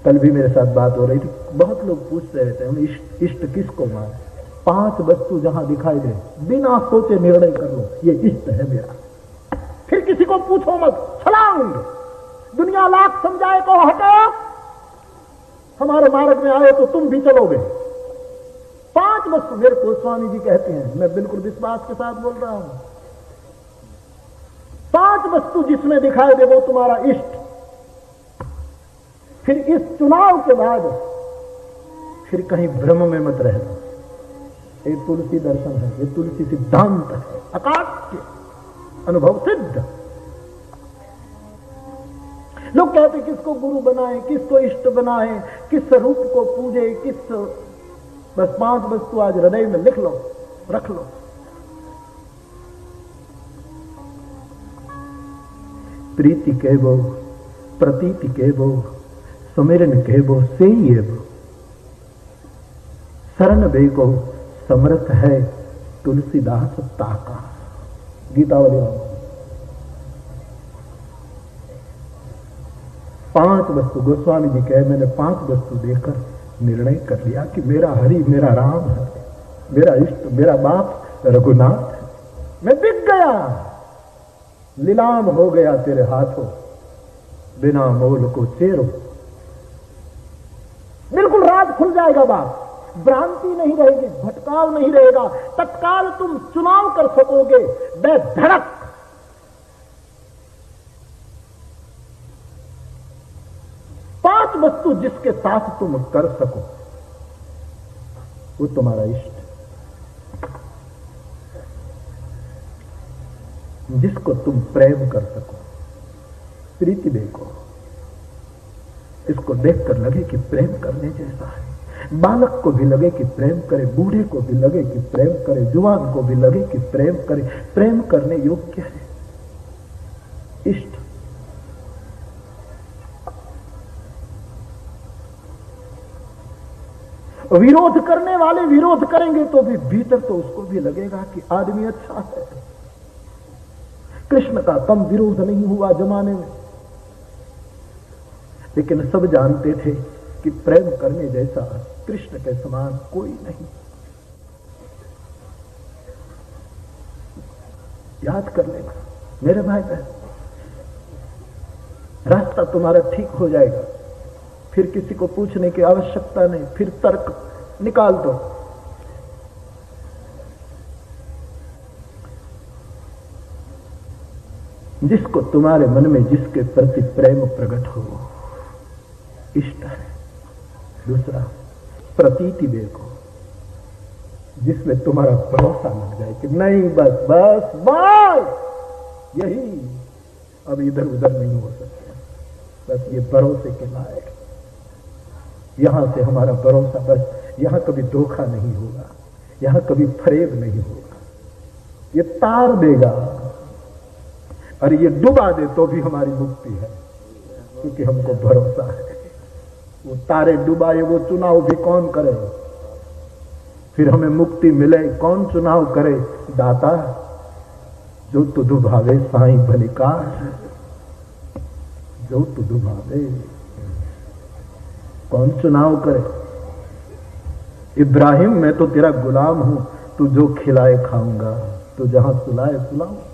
कल भी मेरे साथ बात हो रही थी, बहुत लोग पूछ रहे थे हम इष्ट किसको माने। 5 वस्तु जहां दिखाई दे बिना सोचे निर्णय कर लो, ये इष्ट है मेरा। फिर किसी को पूछो मत, छलांग। दुनिया लाख समझाए को हटो, हमारे मार्ग में आए तो तुम भी चलोगे। 5 वस्तु मेरे गोस्वामी जी कहते हैं, मैं बिल्कुल विश्वास के साथ बोल रहा हूं। 5 वस्तु जिसमें दिखाई दे वो तुम्हारा इष्ट। फिर इस चुनाव के बाद फिर कहीं भ्रम में मत रहना। ये तुलसी दर्शन है, ये तुलसी सिद्धांत है, अकाट्य अनुभव सिद्ध। लोग कहते किसको गुरु बनाए, किसको इष्ट बनाए, किस रूप को पूजे, किस, बस 5 वस्तु आज हृदय में लिख लो, रख लो। प्रीति कहबो, प्रतीति कहबो, सुमिरन कहबो से ही शरण बेको समर्थ है तुलसीदास ताका। गीतावली 5 वस्तु गोस्वामी जी कहे, मैंने 5 वस्तु देखकर निर्णय कर लिया कि मेरा हरि मेरा राम है, मेरा इष्ट मेरा बाप रघुनाथ है। मैं बिक गया, नीलाम हो गया तेरे हाथों, बिना मोल को चेरो। बिल्कुल राज खुल जाएगा बाप, भ्रांति नहीं रहेगी, भटकाव नहीं रहेगा। तत्काल तुम चुनाव कर सकोगे बेधड़क। पांच वस्तु जिसके साथ तुम कर सको वो तुम्हारा इष्ट। जिसको तुम प्रेम कर सको, प्रीति देखो, इसको देखकर लगे कि प्रेम करने जैसा है। बालक को भी लगे कि प्रेम करे, बूढ़े को भी लगे कि प्रेम करे, जुआन को भी लगे कि प्रेम करे, प्रेम करने योग्य है इष्ट। विरोध करने वाले विरोध करेंगे तो भी भीतर तो उसको भी लगेगा कि आदमी अच्छा है। कृष्ण का कम विरोध नहीं हुआ जमाने में, लेकिन सब जानते थे कि प्रेम करने जैसा कृष्ण के समान कोई नहीं। याद कर लेना मेरे भाई बहन, रास्ता तुम्हारा ठीक हो जाएगा। फिर किसी को पूछने की आवश्यकता नहीं, फिर तर्क निकाल दो। जिसको तुम्हारे मन में जिसके प्रति प्रेम प्रकट हो इष्ट है। दूसरा प्रतीति देखो, जिसमें तुम्हारा भरोसा लग जाए कि नहीं बस बस बस यही, अब इधर उधर नहीं हो सकता, बस ये भरोसे के लायक, यहां से हमारा भरोसा, बस यहां कभी धोखा नहीं होगा, यहां कभी फरेब नहीं होगा, ये तार देगा और ये डुबा दे तो भी हमारी मुक्ति है, क्योंकि हमको भरोसा है। वो तारे डुबाए वो चुनाव भी कौन करे, फिर हमें मुक्ति मिले कौन चुनाव करे। दाता जो तुधु भावे साईं भलिकार, जो तुधु भावे कौन चुनाव करे। इब्राहिम मैं तो तेरा गुलाम हूं, तू जो खिलाए खाऊंगा, तू जहां सुलाए सुलाऊंगा।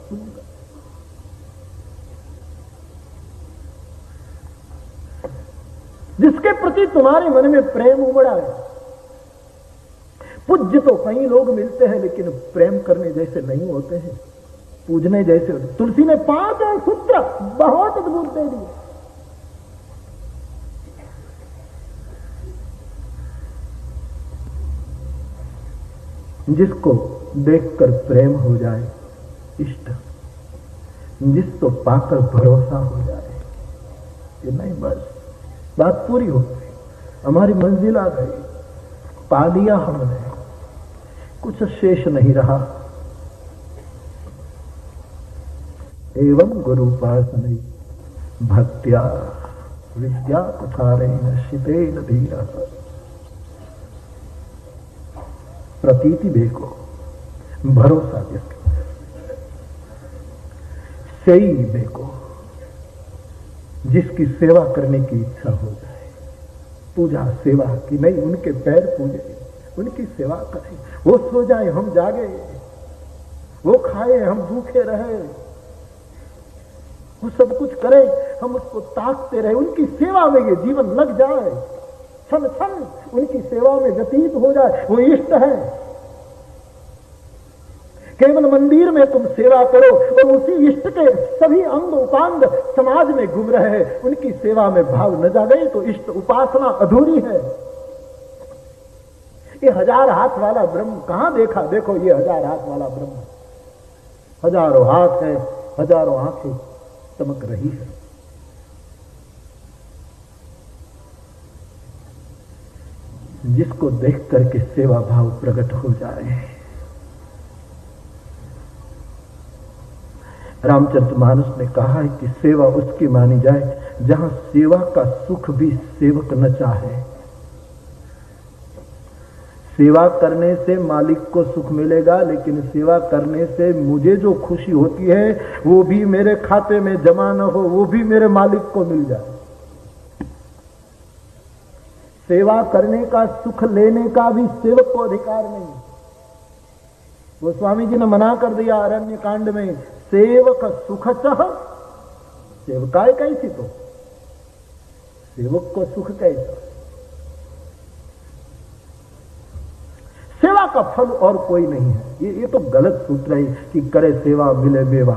जिसके प्रति तुम्हारे मन में प्रेम उमड़ा है, पूज्य तो कई लोग मिलते हैं लेकिन प्रेम करने जैसे नहीं होते हैं, पूजने जैसे होते। तुलसी ने 5 सूत्र बहुत अद्भुत दे दिए। जिसको देखकर प्रेम हो जाए इष्ट, जिसको पाकर भरोसा हो जाए, ये नहीं बस बात पूरी हो गई, हमारी मंजिल आ गई, पा लिया हमने, कुछ शेष नहीं रहा। एवं गुरुपासने भक्त्या विद्या कुठारेण शितेन धीरा। प्रतीति देखो, भरोसा देखो, सही देखो, जिसकी सेवा करने की इच्छा हो जाए, पूजा सेवा की नहीं, उनके पैर पूजे, उनकी सेवा करें। वो सो जाए हम जागे, वो खाए हम भूखे रहे, वो सब कुछ करे हम उसको ताकते रहे, उनकी सेवा में ये जीवन लग जाए, क्षण क्षण उनकी सेवा में व्यतीत हो जाए, वो इष्ट है। केवल मंदिर में तुम सेवा करो और उसी इष्ट के सभी अंग उपांग समाज में घूम रहे हैं, उनकी सेवा में भाव न जागे तो इष्ट उपासना अधूरी है। ये 1000 हाथ वाला ब्रह्म कहां देखा? देखो ये 1000 हाथ वाला ब्रह्म, हजारों हाथ है, हजारों आंखें चमक रही है। जिसको देख करके सेवा भाव प्रकट हो जाए। रामचरितमानस ने कहा है कि सेवा उसकी मानी जाए जहां सेवा का सुख भी सेवक न चाहे। सेवा करने से मालिक को सुख मिलेगा, लेकिन सेवा करने से मुझे जो खुशी होती है वो भी मेरे खाते में जमा न हो, वो भी मेरे मालिक को मिल जाए। सेवा करने का सुख लेने का भी सेवक को अधिकार नहीं। वो स्वामी जी ने मना कर दिया अरण्य कांड में, सेवक सुख चाह सेवकाय कैसी, तो सेवक को सुख कैसा? सेवा का फल और कोई नहीं है। ये तो गलत सूत्र है कि करे सेवा मिले बेवा,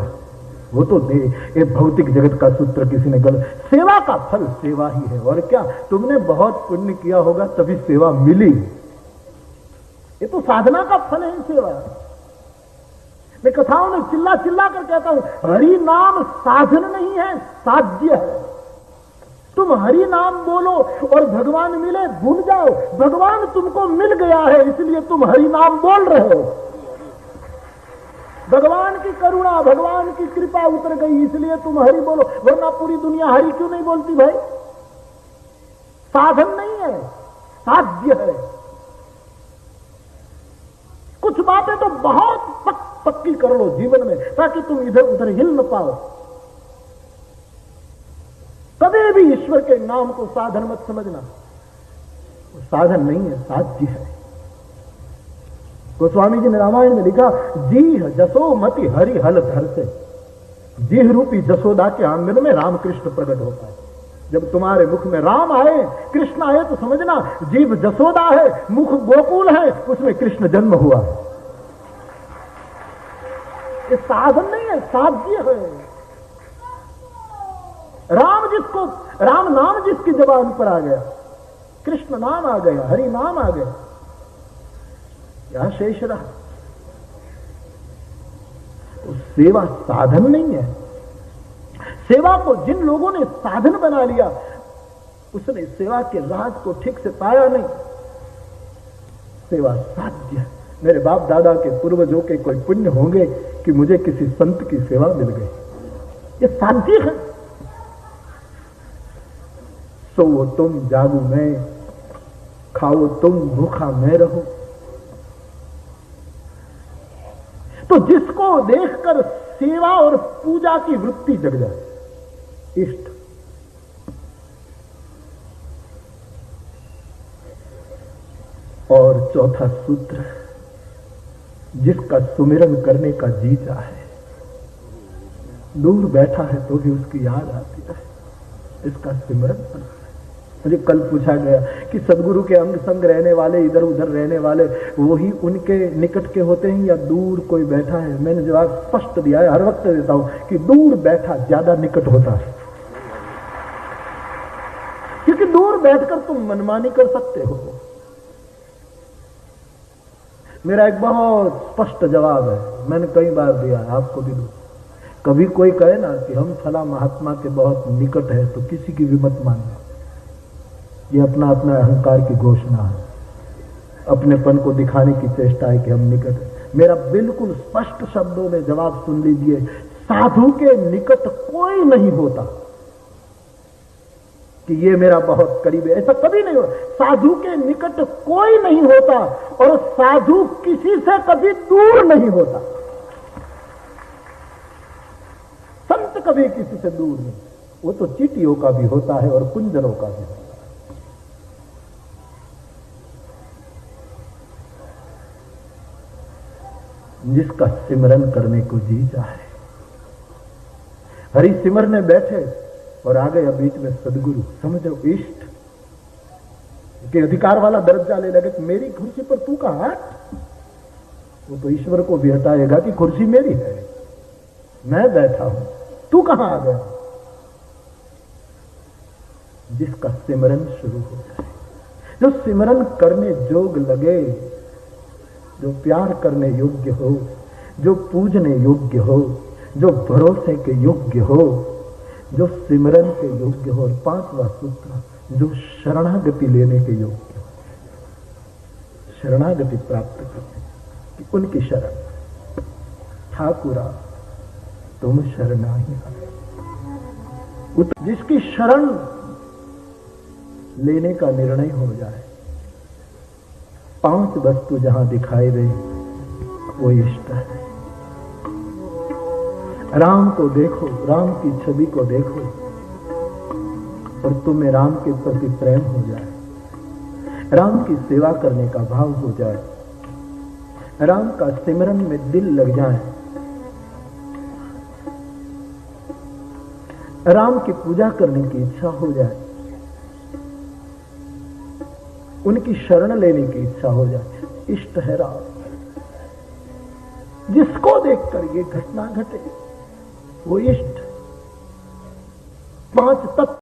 वो तो दे, ये भौतिक जगत का सूत्र किसी ने गलत। सेवा का फल सेवा ही है, और क्या तुमने बहुत पुण्य किया होगा तभी सेवा मिली। ये तो साधना का फल है सेवा। मैं कथाओं में चिल्ला चिल्ला कर कहता हूं, हरि नाम साधन नहीं है, साध्य है। तुम हरि नाम बोलो और भगवान मिले, भूल जाओ भगवान तुमको मिल गया है, इसलिए तुम हरि नाम बोल रहे हो। भगवान की करुणा, भगवान की कृपा उतर गई, इसलिए तुम हरि बोलो, वरना पूरी दुनिया हरि क्यों नहीं बोलती भाई? साधन नहीं है, साध्य है। कुछ बातें तो बहुत पक्की कर लो जीवन में, ताकि तुम इधर उधर हिल न पाओ। कभी भी ईश्वर के नाम को साधन मत समझना, वो साधन नहीं है, साध्य है। गोस्वामी जी ने रामायण में लिखा, जीह जसोमति हरि हल धर से। जीह रूपी जसोदा के आंगन में रामकृष्ण प्रकट होता है। जब तुम्हारे मुख में राम आए, कृष्ण आए, तो समझना जीव जसोदा है, मुख गोकुल है, उसमें कृष्ण जन्म हुआ है। ये साधन नहीं है, साध्य है। राम नाम जिसकी जबान पर आ गया, कृष्ण नाम आ गया, हरि नाम आ गया, यह शेष रहा। तो सेवा साधन नहीं है। सेवा को जिन लोगों ने साधन बना लिया, उसने सेवा के राज को ठीक से पाया नहीं। सेवा साध्य। मेरे बाप दादा के पूर्वजों के कोई पुण्य होंगे कि मुझे किसी संत की सेवा मिल गई, ये शांति है। सोओ तुम जागू मैं, खाओ तुम भूखा मैं रहूं। तो जिसको देखकर सेवा और पूजा की वृत्ति जग जाए, इष्ट। और चौथा सूत्र, जिसका सुमिरन करने का जी चाहे, दूर बैठा है तो भी उसकी याद आती है, इसका सिमरन करना है। मुझे कल पूछा गया कि सदगुरु के अंग संग रहने वाले, इधर उधर रहने वाले, वही उनके निकट के होते हैं या दूर कोई बैठा है? मैंने जवाब स्पष्ट दिया है, हर वक्त देता हूं कि दूर बैठा ज्यादा निकट होता है, क्योंकि दूर बैठकर तुम मनमानी कर सकते हो। मेरा एक बहुत स्पष्ट जवाब है, मैंने कई बार दिया है, आपको भी दूं। कभी कोई कहे ना कि हम फला महात्मा के बहुत निकट है, तो किसी की भी मत मानना। ये अपना अपना अहंकार की घोषणा है, अपनेपन को दिखाने की चेष्टा है कि हम निकट है। मेरा बिल्कुल स्पष्ट शब्दों में जवाब सुन लीजिए, साधु के निकट कोई नहीं होता कि ये मेरा बहुत करीब है, ऐसा कभी नहीं होता। साधु के निकट कोई नहीं होता और साधु किसी से कभी दूर नहीं होता। संत कभी किसी से दूर नहीं, वो तो चींटियों का भी होता है और कुंजरों का भी होता है। जिसका सिमरन करने को जी चाहे। हरि सिमरने बैठे और आ गया बीच में सदगुरु, समझो इष्ट के अधिकार वाला दर्जा ले लगे कि मेरी कुर्सी पर तू कहां, वो तो ईश्वर को भी हटाएगा कि कुर्सी मेरी है, मैं बैठा हूं, तू कहां आ गया। जिसका सिमरन शुरू हो जाए, जो सिमरन करने जोग लगे, जो प्यार करने योग्य हो, जो पूजने योग्य हो, जो भरोसे के योग्य हो, जो सिमरन के योग्य हो, और पांचवा सूत्र, जो शरणागति लेने के योग्य हो, शरणागति प्राप्त करने की उनकी शरण। ठाकुरा तुम शरणाही, जिसकी शरण लेने का निर्णय हो जाए, 5 वस्तु जहां दिखाई दे वो इष्ट है। राम को देखो, राम की छवि को देखो और तुम्हें राम के प्रति प्रेम हो जाए, राम की सेवा करने का भाव हो जाए, राम का सिमरन में दिल लग जाए, राम की पूजा करने की इच्छा हो जाए, उनकी शरण लेने की इच्छा हो जाए, इष्ट है राम। जिसको देखकर ये घटना घटे वो इष्ट। 5 तत्व